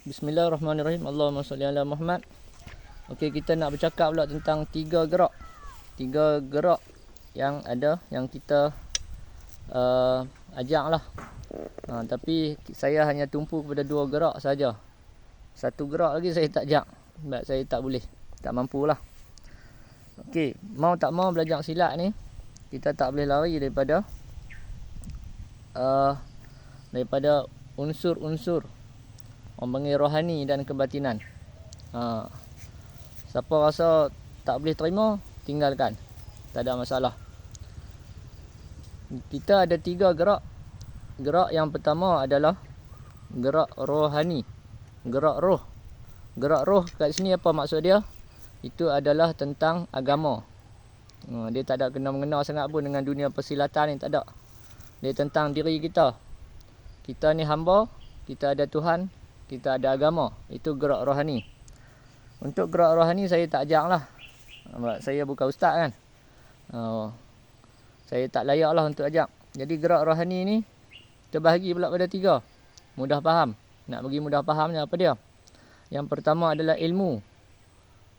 Bismillahirrahmanirrahim. Allahumma salli ala Muhammad. Okey, kita nak bercakap pula tentang tiga gerak. Tiga gerak yang ada, yang kita ajak lah. Tapi saya hanya tumpu kepada dua gerak saja. Satu gerak lagi saya tak ajak. Sebab saya tak boleh, tak mampu lah. Okey, mau tak mau belajar silat ni, kita tak boleh lari daripada unsur-unsur orang panggil rohani dan kebatinan. Siapa rasa tak boleh terima, tinggalkan, tak ada masalah. Kita ada tiga gerak. Gerak yang pertama adalah gerak rohani, gerak roh. Gerak roh kat sini apa maksud dia? Itu adalah tentang agama. Dia tak ada kena-mengena sangat pun dengan dunia persilatan ni, tak ada. Dia tentang diri kita. Kita ni hamba, kita ada Tuhan, kita ada agama. Itu gerak rohani. Untuk gerak rohani saya tak ajak lah. Saya bukan ustaz kan. Saya tak layak lah untuk ajak. Jadi gerak rohani ni terbahagi pula pada tiga. Mudah faham. Nak bagi mudah fahamnya apa dia? Yang pertama adalah ilmu.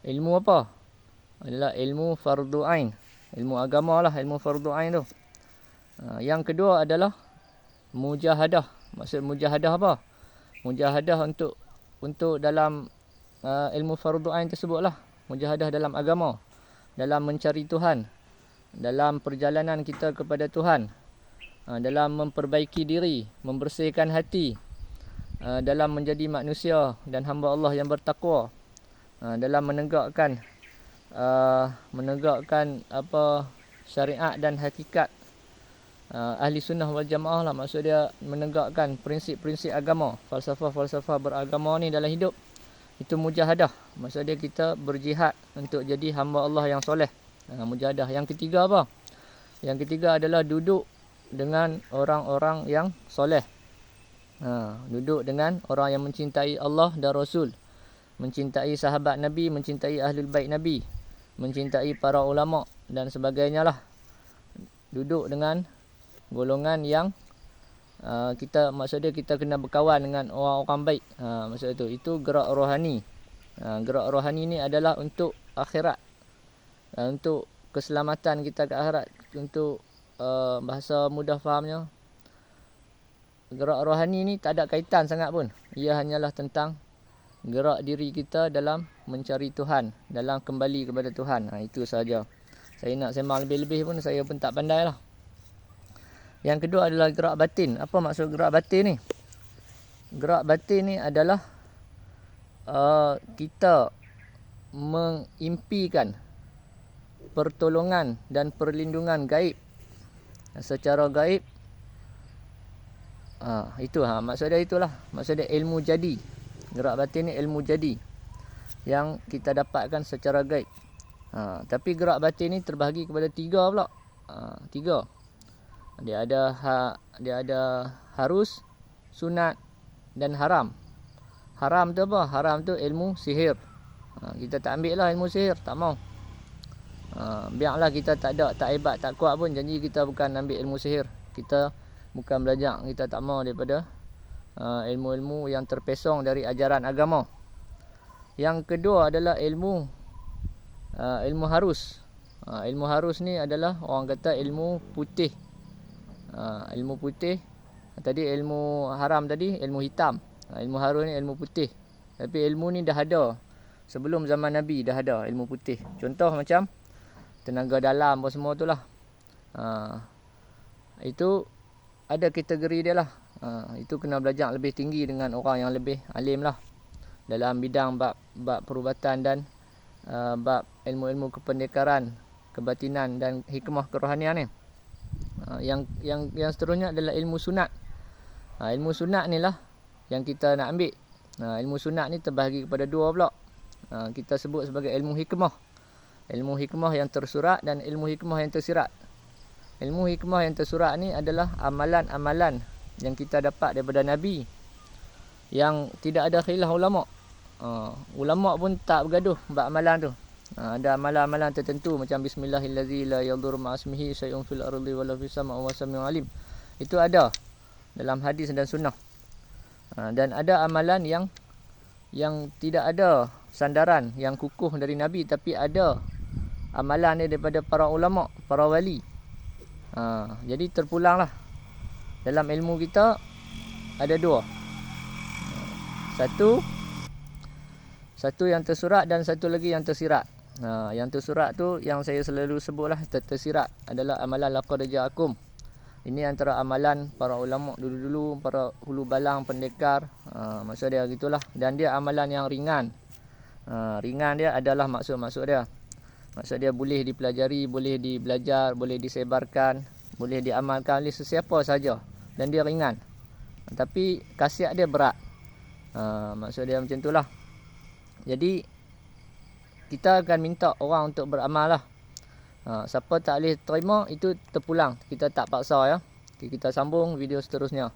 Ilmu apa? Adalah ilmu fardu ain. Ilmu agama lah, ilmu fardu ain tu. Yang kedua adalah mujahadah. Maksud mujahadah apa? Mujahadah untuk dalam ilmu fardu ain tersebut lah. Mujahadah dalam agama, dalam mencari Tuhan, dalam perjalanan kita kepada Tuhan, dalam memperbaiki diri, membersihkan hati, dalam menjadi manusia dan hamba Allah yang bertakwa, dalam menegakkan apa syariat dan hakikat ahli sunnah wal jamaah lah. Maksud dia menegakkan prinsip-prinsip agama, falsafah-falsafah beragama ni dalam hidup. Itu mujahadah. Maksud dia kita berjihad untuk jadi hamba Allah yang soleh. Mujahadah. Yang ketiga apa? Yang ketiga adalah duduk dengan orang-orang yang soleh. Duduk dengan orang yang mencintai Allah dan Rasul, mencintai sahabat Nabi, mencintai ahlul bait Nabi, mencintai para ulama dan sebagainya lah. Duduk dengan golongan yang maksud dia kita kena berkawan dengan orang-orang baik. Maksud itu gerak rohani. Gerak rohani ni adalah untuk akhirat, untuk keselamatan kita ke akhirat. Untuk bahasa mudah fahamnya, gerak rohani ni tak ada kaitan sangat pun. Ia hanyalah tentang gerak diri kita dalam mencari Tuhan, dalam kembali kepada Tuhan. Itu saja. Saya nak sembang lebih-lebih pun saya pun tak pandai lah. Yang kedua adalah gerak batin. Apa maksud gerak batin ni? Gerak batin ni adalah kita mengimpikan pertolongan dan perlindungan gaib secara gaib. Maksud dia itulah. Maksud dia ilmu jadi. Gerak batin ni ilmu jadi yang kita dapatkan secara gaib. Tapi gerak batin ni terbahagi kepada tiga pula. Tiga. Dia ada harus, sunat dan haram. Haram tu apa? Haram tu ilmu sihir. Kita tak ambil lah ilmu sihir, tak mau. Biarlah kita tak hebat, tak kuat pun, janji kita bukan ambil ilmu sihir. Kita bukan belajar, kita tak mau daripada ilmu-ilmu yang terpesong dari ajaran agama. Yang kedua adalah ilmu harus. Ilmu harus ni adalah orang kata ilmu putih. Ilmu putih. Tadi ilmu haram tadi ilmu hitam. Ilmu harus ni ilmu putih. Tapi ilmu ni dah ada. Sebelum zaman Nabi dah ada ilmu putih. Contoh macam tenaga dalam apa semua tu lah. Itu ada kategori dia lah. Itu kena belajar lebih tinggi dengan orang yang lebih alim lah. Dalam bidang bab perubatan dan bab ilmu-ilmu kependekaran, kebatinan dan hikmah kerohanian ni. Yang seterusnya adalah ilmu sunat. Ilmu sunat ni lah yang kita nak ambil. Ilmu sunat ni terbahagi kepada dua pula. Kita sebut sebagai ilmu hikmah. Ilmu hikmah yang tersurat dan ilmu hikmah yang tersirat. Ilmu hikmah yang tersurat ni adalah amalan-amalan yang kita dapat daripada Nabi, yang tidak ada khilaf ulama. Ulama pun tak bergaduh bab amalan tu. Ada amalan-amalan tertentu macam bismillahirrahmanirrahim la yadhurru ma'asmihi syai'un fil ardi wala fis sama'i wa sami'un alim. Itu ada dalam hadis dan sunnah. Dan ada amalan yang yang tidak ada sandaran yang kukuh dari Nabi, tapi ada amalan dia daripada para ulama, para wali. Jadi terpulanglah. Dalam ilmu kita ada dua. Satu yang tersurat dan satu lagi yang tersirat. Yang tersurat tu yang saya selalu sebutlah, tersirat adalah amalan laqad ja'akum. Ini antara amalan para ulama dulu-dulu, para hulu balang, pendekar. Maksud dia gitulah. Dan dia amalan yang ringan. Ringan dia adalah maksud dia. Maksud dia boleh dipelajari, boleh dibelajar, boleh disebarkan, boleh diamalkan oleh sesiapa saja. Dan dia ringan. Tapi khasiat dia berat. Maksud dia macam itulah. Jadi kita akan minta orang untuk beramal lah. Siapa tak boleh terima, itu terpulang. Kita tak paksa ya. Okay, kita sambung video seterusnya.